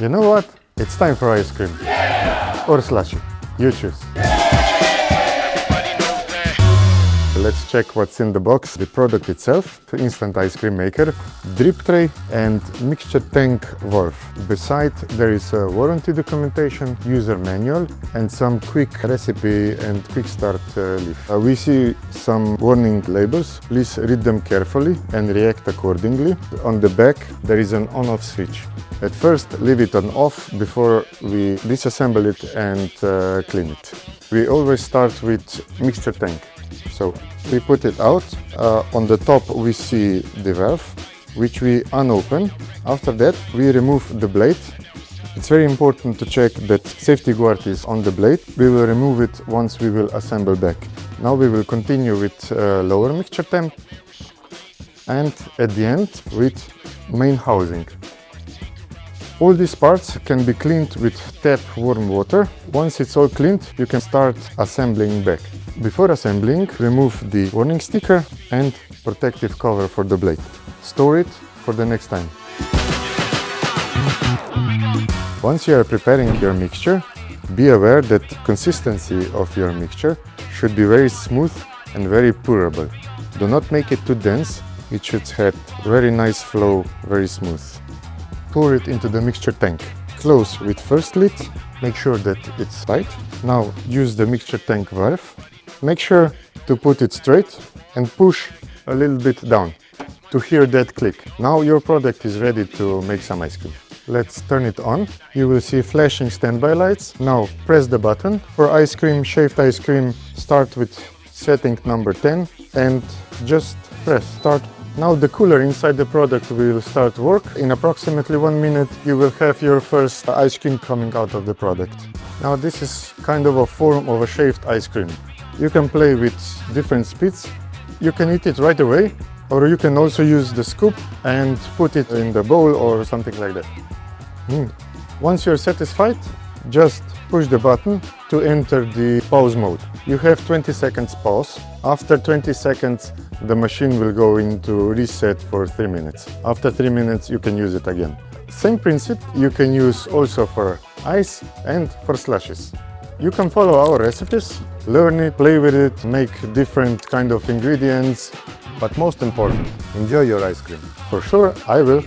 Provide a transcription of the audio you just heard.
You know what? It's time for ice cream. Or slushie. You choose. Let's check what's in the box. The product itself, the instant ice cream maker, drip tray and mixture tank valve. Beside there is a warranty documentation, user manual and some quick recipe and quick start leaf. We see some warning labels. Please read them carefully and react accordingly. On the back there is an on-off switch. At first leave it on off before we disassemble it and clean it. We always start with mixture tank. So we put it out. On the top we see the valve, which we unopen. After that we remove the blade. It's very important to check that safety guard is on the blade. We will remove it once we will assemble back. Now we will continue with lower mixture temp and at the end with main housing. All these parts can be cleaned with tap warm water. Once it's all cleaned, you can start assembling back. Before assembling, remove the warning sticker and protective cover for the blade. Store it for the next time. Once you are preparing your mixture, be aware that consistency of your mixture should be very smooth and very pourable. Do not make it too dense, it should have very nice flow, very smooth. Pour it into the mixture tank. Close with first lid, make sure that it's tight. Now use the mixture tank valve. Make sure to put it straight and push a little bit down to hear that click. Now your product is ready to make some ice cream. Let's turn it on. You will see flashing standby lights. Now press the button. For ice cream, shaved ice cream, start with setting number 10 and just press start. Now the cooler inside the product will start work. In approximately 1 minute you will have your first ice cream coming out of the product. Now this is kind of a form of a shaved ice cream. You can play with different speeds. You can eat it right away, or you can also use the scoop and put it in the bowl or something like that. Once you're satisfied, just push the button to enter the pause mode. You have 20 seconds pause. After 20 seconds, the machine will go into reset for 3 minutes. After 3 minutes, you can use it again. Same principle you can use also for ice and for slushies. You can follow our recipes, learn it, play with it, make different kind of ingredients, but most important, enjoy your ice cream. For sure, I will.